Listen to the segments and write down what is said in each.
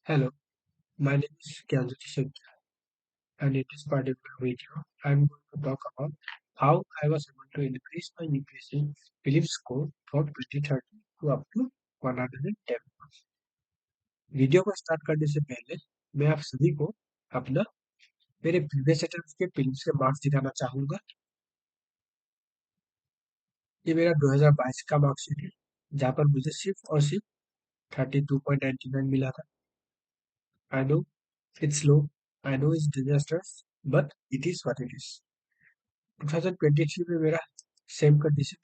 Hello, my name is Kyanjati Singh, and in this particular video, I'm going to talk about how I was able to increase my UPSC prelims score from 2030 to up to 110. Video को start करने से पहले मैं आप सभी को अपना मेरे प्रीवियस अटेम्प्ट के प्रीलिम्स के मार्क्स दिखाना चाहूंगा। ये मेरा 2022 का मार्कशीट है, जहाँ पर मुझे सिर्फ और सिर्फ 32.99 मिला था। I know it's low, I know it's disasters, but it is what it is. 2023 में मेरा सेम कंडीशन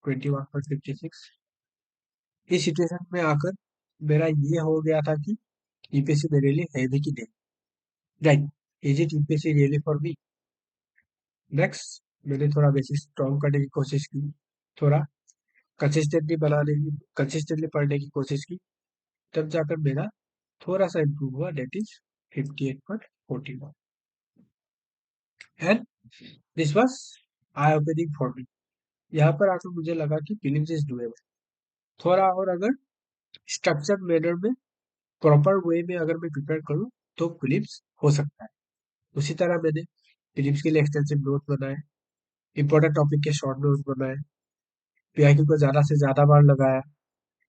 21.56। इस सिचुएशन में आकर मेरा ये हो गया था कि यूपीएससी मेरे लिए है भी कि नहीं। Right, is it UPSC really for me? Next, मैंने थोड़ा बेसिक स्ट्रॉन्ग करने की कोशिश की, थोड़ा कंसिस्टेंटली पढ़ने की कोशिश की, तब जाकर मेरा थोड़ा सा इम्प्रूव हुआ, that is 58.41। And this was eye opening for me. यहाँ पर आकर मुझे लगा कि प्रीलिम्स इज डूएबल। थोड़ा और अगर स्ट्रक्चर्ड मैनर में, प्रॉपर वे में अगर मैं प्रिपेयर करूँ तो प्रीलिम्स हो सकता है। उसी तरह मैंने प्रीलिम्स के लिए एक्सटेंसिव नोट बनाए, इंपॉर्टेंट टॉपिक के शॉर्ट नोट्स बनाए, पीआईक्यू को ज्यादा से ज्यादा बार लगाया,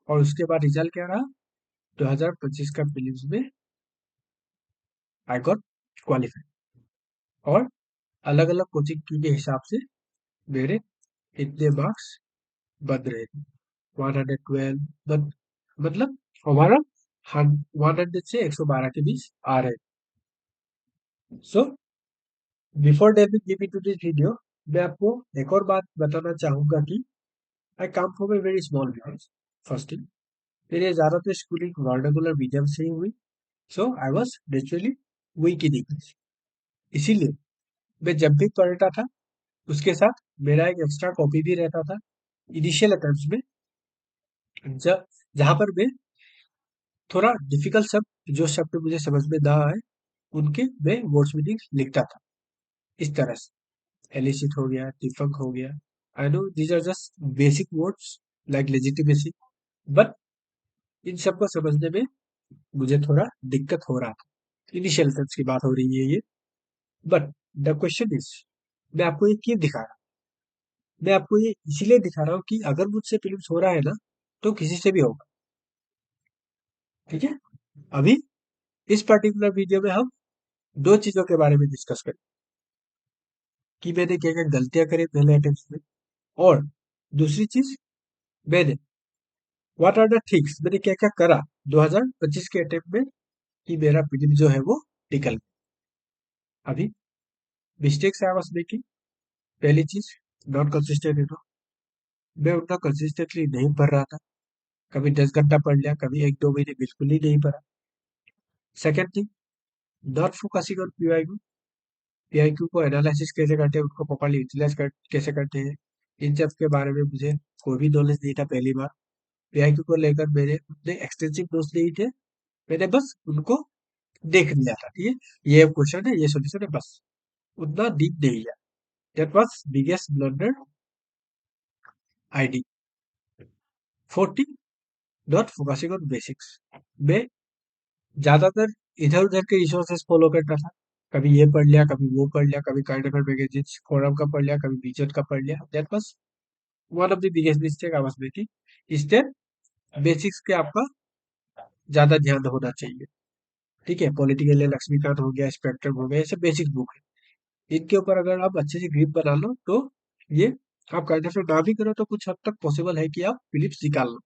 और उसके बाद रिजल्ट क्या रहा? 2025 का प्रीलिम्स में आई गॉट क्वालिफाई। और अलग अलग कोचिंग की के हिसाब से मेरे इतने मार्क्स बन रहे थे, 112, मतलब हमारा 100 से 112 के बीच आ रहे थे। So before delving deep into this video, मैं आपको एक और बात बताना चाहूंगा कि I come from a very small village. First thing, मेरे ज्यादातर स्कूलिंग वर्नाकुलर मीडियम से ही हुई, so I was naturally weak in English. इसीलिए मैं जब भी पढ़ता था, उसके साथ मेरा एक एक्स्ट्रा कॉपी भी रहता था। इनिशियल अटेम्प्ट्स में जब जहां पर मैं थोड़ा डिफिकल्ट शब्द, जो शब्द मुझे समझ में ना आए, उनके मैं वर्ड्स मीनिंग लिखता था। इस तरह से एलिसिट हो गया, डिफंक हो गया। I know these are just basic words like legitimacy, but इन सबको समझने में मुझे थोड़ा दिक्कत हो रहा था। इनिशियल टर्म्स की बात हो रही है ये। बट द क्वेश्चन इज, मैं आपको ये क्यों दिखा रहा हूँ? मैं आपको ये इसीलिए दिखा रहा हूँ कि अगर मुझसे फिल्म्स हो रहा है ना, तो किसी से भी होगा। ठीक है, अभी इस पर्टिकुलर वीडियो में हम दो चीजों के बारे में डिस्कस करें कि मैंने क्या क्या गलतियां करी पहले अटेम्प्ट में, और दूसरी चीज, मैंने व्हाट आर द थिंग्स, मैंने क्या क्या करा 2025 के अटेम्प्ट में कि मेरा प्रीलिम जो है वो निकल गया। अभी मिस्टेक्स आई वाज मेकिंग, पहली चीज, नॉट कंसिस्टेंट इनफ। मैं उतना कंसिस्टेंटली नहीं पढ़ रहा था। कभी 10 घंटा पढ़ लिया, कभी 1-2 महीने बिल्कुल ही नहीं पढ़ा। Second thing, not focusing on PYQ. PIQ को एनालिसिस कैसे करते हैं, उनको प्रॉपरली यूटिलाइज कैसे करते हैं, इन सब के बारे में मुझे कोई भी नॉलेज नहीं था पहली बार। पीआईक्यू को लेकर मेरे उतने एक्सटेंसिव नोट्स नहीं थे, मैंने बस उनको देख लिया था। ठीक है, ये क्वेश्चन है, ये सॉल्यूशन है, बस उतना डीप नहीं लिया। That was biggest blunder I D. Fourth thing, not focusing on basics. मैं ज्यादातर इधर उधर के रिसोर्सेस फॉलो करता था। कभी ये पढ़ लिया, कभी वो पढ़ लिया, कभी काइंड ऑफ मैगजीन्स फोरम का पढ़ लिया, कभी बीजेट का पढ़ लिया। That was one of the biggest mistake I was making. Instead basics के आपका ज्यादा ध्यान होना चाहिए। ठीक है, पॉलिटिकल लक्ष्मीकांत हो गया, स्पेक्ट्रम हो गया, ये सब बेसिक बुक है। इनके ऊपर अगर आप अच्छे से ग्रिप बना लो तो ये आप काइंड ऑफ ना भी करो तो कुछ हद तक पॉसिबल है कि आप फिलिप्स निकाल लो।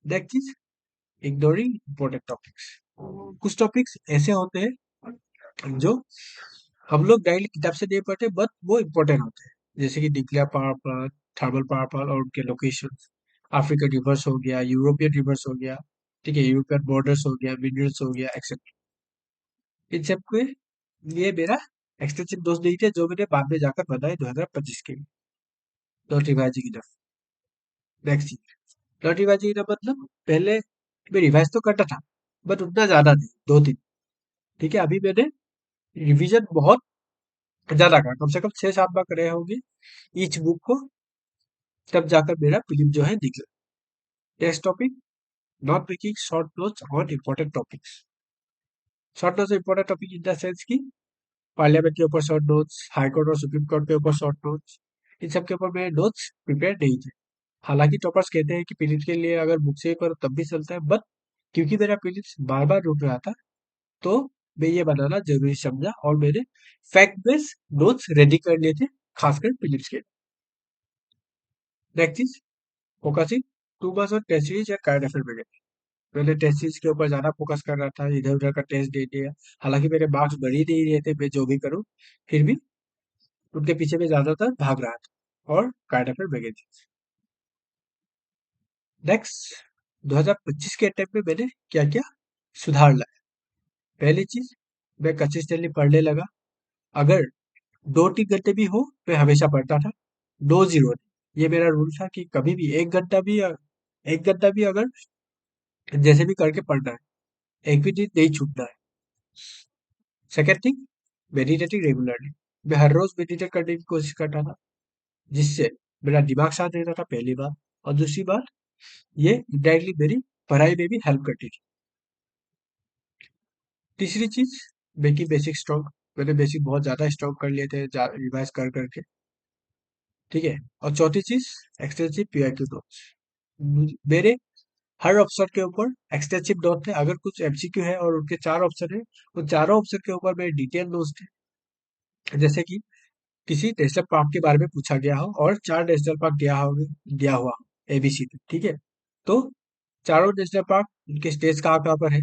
नेक्स्ट चीज, इग्नोरिंग इंपॉर्टेंट टॉपिक्स। कुछ टॉपिक्स ऐसे होते हैं जो हम लोग डायरेक्टली किताब से नहीं पढ़ते, बट वो इम्पोर्टेंट होते हैं, जैसे कि nuclear power plant, thermal power plant और उनके लोकेशन, अफ्रीकन रिवर्स हो गया, यूरोपियन रिवर्स हो गया, ठीक है, यूरोपियन बॉर्डर्स हो गया, मिनरल्स हो गया, एक्सेट्रा। इन सब के लिए मेरा एक्सटेंसिव दोस्त नहीं थे, जो मैंने बाद में जाकर बनाए 2025 के लिए। Not revising enough. नेक्स्ट चीज, नॉट रिवाइजिंग इनफ मतलब पहले मैं रिवाइज तो करता था, बट उतना ज्यादा नहीं, 2-3। ठीक है, अभी मैंने रिवीजन बहुत ज्यादा करा, कम से कम 6-7 बार करे होंगे ईच बुक को, तब जाकर मेरा फिल्म जो है निकला। Next topic, not making short notes on important topics. Short notes important topic in the sense की पार्लियामेंट के ऊपर शॉर्ट नोट्स, हाईकोर्ट और सुप्रीम कोर्ट के ऊपर शॉर्ट नोट्स, इन सब के ऊपर मेरे नोट्स प्रिपेयर नहीं थे। हालांकि टॉपर्स कहते हैं कि पीलिट के लिए अगर बुक से करो तब भी चलता है, बट क्योंकि मेरा पीलिट बार बार रुक रहा था, तो मैं ये बनाना जरूरी समझा और मैंने फैक्ट बेस्ड नोट्स रेडी कर लिए थे, खासकर पीलिट्स के। नेक्स्ट चीज, focusing too much on test series या करंट अफेयर में। मैंने टेस्ट सीरीज के ऊपर ज्यादा फोकस कर रहा था, इधर उधर का टेस्ट दे दिया। हालांकि मेरे मार्क्स बढ़ ही नहीं रहे थे, मैं जो भी करूँ, फिर भी उनके पीछे में ज्यादातर भाग रहा था और करंट अफेयर में गई थी। नेक्स्ट, 2025 के अटेम्प्ट में मैंने क्या क्या सुधार लाया। पहली चीज, मैं कंसिस्टेंटली पढ़ने लगा। अगर 2-3 घंटे भी हो, मैं हमेशा पढ़ता था। 2-0 नहीं, ये मेरा रूल था कि कभी भी 1 घंटा भी, 1 घंटा भी अगर जैसे भी करके पढ़ना है, एक भी दिन नहीं छूटना है। Second thing, meditating regularly. मैं हर रोज मेडिटेट करने की कोशिश करता था, जिससे मेरा दिमाग शांत रहता था, पहली बात। और दूसरी बात, ये इनडायरेक्टली मेरी पढ़ाई में भी हेल्प करती थी। तीसरी चीज, मेकिंग बेसिक स्ट्रॉन्ग। मैंने बेसिक बहुत ज्यादा स्ट्रॉन्ग कर लिए थे रिवाइज कर करके, ठीक है। और चौथी चीज, एक्सटेंसिव पीआईक्यू नोट्स। मेरे हर ऑप्शन के ऊपर एक्सटेंसिव नोट थे। अगर कुछ एमसीक्यू है और उनके 4 ऑप्शन है, उन चारों ऑप्शन के ऊपर मेरे डिटेल नोट्स थे। जैसे कि किसी नेशनल पार्क के बारे में पूछा गया हो और 4 नेशनल पार्क दिया हुआ हो, एबीसी पे, ठीक है। तो चारों नेशनल पार्क, उनके स्टेट्स कहाँ कहाँ पर है,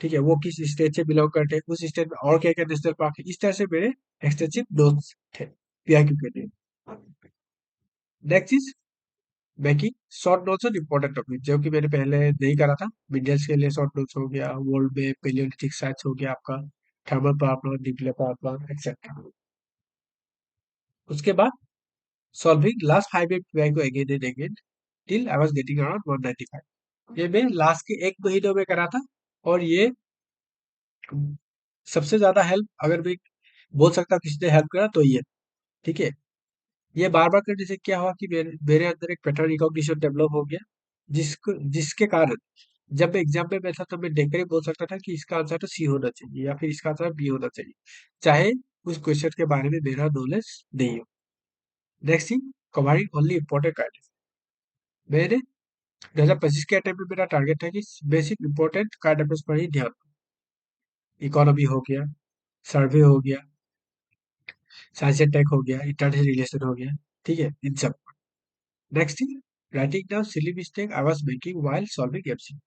ठीक है, वो किस स्टेट से बिलोंग करते हैं, उस स्टेट में और क्या क्या नेशनल पार्क है। इस तरह से मेरे एक्सटेंसिव नोट्स थे पीआईक्यू के लिए। नेक्स्ट चीज, making short notes on important topic, जो कि मैंने पहले नहीं करा था। मिनरल्स के लिए शॉर्ट नोट्स हो गया, वर्ल्ड में पेलियोलिथिक साइंस हो गया आपका, thermal power plant, nuclear power plant, etcetera. उसके बाद सॉल्विंग लास्ट 5 पीआई को again and again till I was getting around 195। ये मैं लास्ट के 1 महीने में करा था। और ये सबसे ज्यादा हेल्प, अगर मैं बोल सकता हूँ किसी ने हेल्प करा, तो ये, ठीक है। ये बार बार करने से क्या हुआ कि मेरे अंदर एक पैटर्न रिकॉग्निशन डेवलप हो गया, जिसके कारण जब मैं एग्जाम में बैठा तो मैं देखकर ही बोल सकता था कि इसका आंसर तो सी होना चाहिए या फिर इसका आंसर बी होना चाहिए, चाहे उस क्वेश्चन के बारे में मेरा नॉलेज नहीं हो। Next thing, covering only important guidance. मैंने 2025 के अटेम्प्ट में मेरा टारगेट था कि बेसिक इंपॉर्टेंट कार्ड अफेयर्स पर ही ध्यान। इकोनॉमी हो गया, सर्वे हो गया, साइंस एंड टेक हो गया, इंटरनेशनल रिलेशन हो गया, ठीक है, इन सब। Next thing, writing down silly mistake I was making while solving MCQ.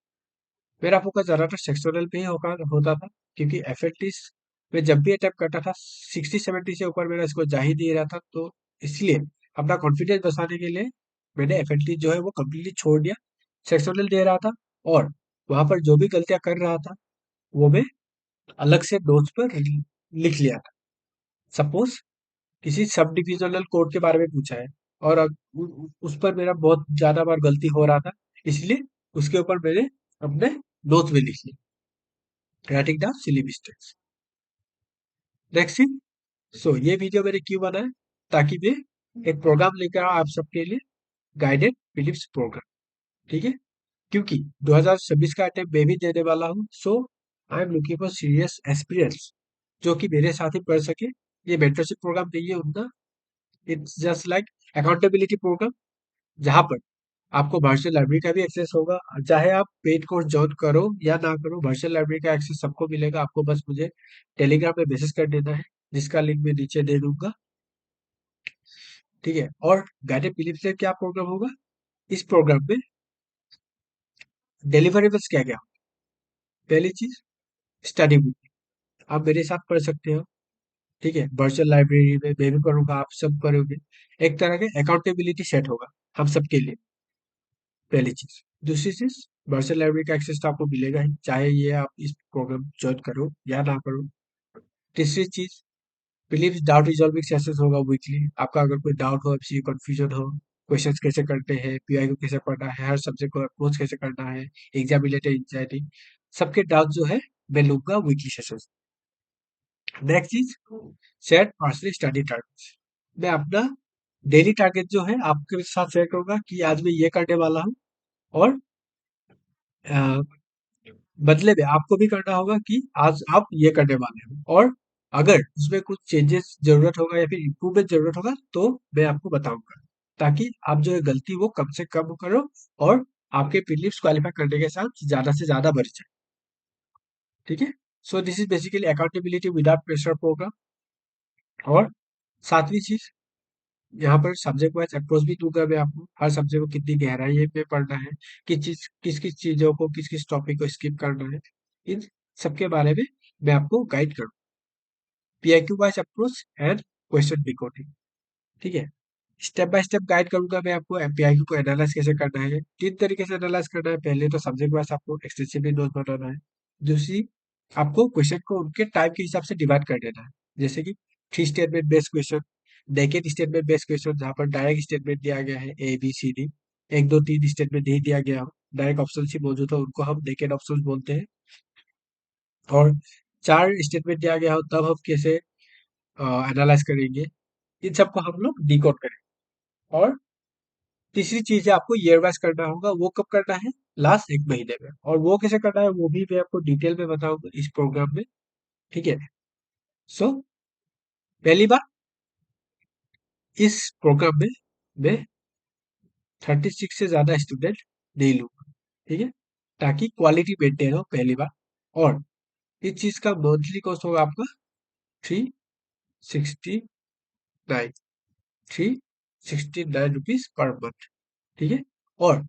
मेरा फोकस ज्यादातर सेक्शनल पे ही होता था, क्योंकि एफएलटीज में जब भी अटेम्प्ट करता था 60-70 से ऊपर मेरा स्कोर जा ही नहीं रहा था। तो इसलिए अपना कॉन्फिडेंस बचाने के लिए मैंने एफएलटी जो है वो कम्प्लीटली छोड़ दिया, सेक्शनल दे रहा था। और वहां पर जो भी गलतियां कर रहा था, वो मैं अलग से नोट्स पर लिख लिया था। सपोज किसी सब डिविजनल कोड के बारे में पूछा है और उस पर मेरा बहुत ज्यादा बार गलती हो रहा था, इसलिए उसके ऊपर मैंने अपने नोट्स में लिख लिया, writing down silly mistakes. Next thing, so ये वीडियो मैंने क्यों बनाया, ताकि मैं एक प्रोग्राम लेकर आऊं आप सबके लिए, गाइडेड फिलिप्स प्रोग्राम, ठीक है। क्योंकि 2026 का अटेम्प्ट मैं भी देने वाला हूँ, so I am looking for serious aspirants जो कि मेरे साथ ही पढ़ सके। ये मेंटरशिप प्रोग्राम नहीं है उतना, it's just like accountability program, जहाँ पर आपको वर्चुअल लाइब्रेरी का भी एक्सेस होगा। चाहे आप पेड कोर्स ज्वाइन करो या ना करो, वर्चुअल लाइब्रेरी का एक्सेस सबको मिलेगा। आपको बस मुझे टेलीग्राम पे मैसेज कर देना है, जिसका लिंक मैं नीचे दे दूंगा, ठीक है। और गाइडेड फिलिप से क्या प्रोग्राम होगा, इस प्रोग्राम में डिलीवरेबल्स क्या क्या, पहली चीज, स्टडी बुक, आप मेरे साथ पढ़ सकते हो, ठीक है। वर्चुअल लाइब्रेरी में मैं भी पढ़ूंगा, आप सब पढ़ोगे। एक तरह के अकाउंटेबिलिटी सेट होगा हम सबके लिए, पहली चीज। दूसरी चीज, वर्चुअल लाइब्रेरी का एक्सेस तो आपको मिलेगा ही, चाहे ये आप इस प्रोग्राम ज्वाइन करो या ना करो। तीसरी चीज, फिलिप्स डाउट रिजॉल्विंग सेशंस होगा वीकली। आपका अगर कोई डाउट हो, एमसीक्यू कंफ्यूजन हो, क्वेश्चंस कैसे करते हैं, पीआई को कैसे पढ़ना है, हर सब्जेक्ट को अप्रोच कैसे करना है, एग्जाम रिलेटेड एंजाइटी, सबके डाउट जो है मैं लूंगा वीकली सेशंस। नेक्स्ट चीज, सेट पर्सनल स्टडी टारगेट्स। मैं अपना डेली टारगेट जो है आपके साथ शेयर करूंगा कि आज मैं ये करने वाला हूँ। और अ, बदले में आपको भी करना होगा कि आज आप ये करने वाले हो, और अगर उसमें कुछ चेंजेस जरूरत होगा या फिर इम्प्रूवमेंट जरूरत होगा तो मैं आपको बताऊंगा, ताकि आप जो है गलती वो कम से कम करो, और आपके प्रीलिम्स क्वालिफाई करने के साथ ज्यादा से ज्यादा बढ़ जाए। ठीक है। So this is basically accountability without pressure program. और सातवीं चीज, यहाँ पर सब्जेक्ट वाइज अप्रोच भी दूंगा मैं आपको, हर सब्जेक्ट को कितनी गहराई में पढ़ना है, किस किस चीजों को, किस किस टॉपिक को स्किप करना है, इन सबके बारे में मैं आपको गाइड करूँ। PIQ wise approach and question decoding. ठीक है। स्टेप बाय स्टेप गाइड करूंगा मैं आपको पीआईक्यू को एनालाइज कैसे करना है। तीन तरीके से एनालाइज करना है। पहले तो सब्जेक्ट वाइज आपको एक्सटेंसिवली नोट बनाना है। दूसरी, आपको क्वेश्चन को उनके टाइप के हिसाब से डिवाइड कर देना है। जैसे कि three statement based question, naked statement based question जहाँ पर डायरेक्ट स्टेटमेंट दिया गया है ए बी सी डी, एक दो तीन स्टेटमेंट नहीं दिया गया हो, डायरेक्ट ऑप्शन ही मौजूद हो, उनको हम नेकेड ऑप्शन बोलते हैं। और चार स्टेटमेंट दिया गया हो तब हम कैसे एनालाइज करेंगे, इन सबको हम लोग डिकोड करेंगे। और तीसरी चीज है, आपको ईयर वाइज करना होगा। वो कब करना है? लास्ट एक महीने में। और वो कैसे करना है वो भी मैं आपको डिटेल में बताऊंगा इस प्रोग्राम में। ठीक है। सो पहली बात, इस प्रोग्राम में मैं 36 से ज्यादा स्टूडेंट नहीं लूंगा। ठीक है। ताकि क्वालिटी मेंटेन हो, पहली बार। और इस चीज का मंथली कॉस्ट होगा आपका 369, 369 रुपीज पर मंथ। ठीक है। और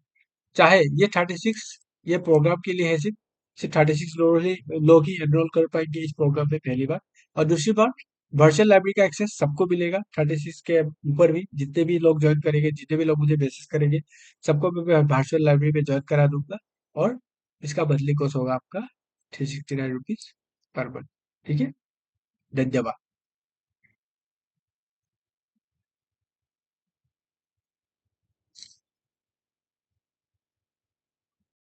चाहे ये 36, ये प्रोग्राम के लिए है, सिर्फ 36 लोग ही एनरोल कर पाएंगे इस प्रोग्राम में, पहली बार। और दूसरी बात, वर्चुअल लाइब्रेरी का एक्सेस सबको मिलेगा। 36 के ऊपर भी जितने भी लोग ज्वाइन करेंगे, जितने भी लोग मुझे मैसेज करेंगे, सबको मैं वर्चुअल लाइब्रेरी में ज्वाइन करा दूंगा। और इसका मंथली कॉस्ट होगा आपका 369 रुपीज पर मंथ। ठीक है। धन्यवाद।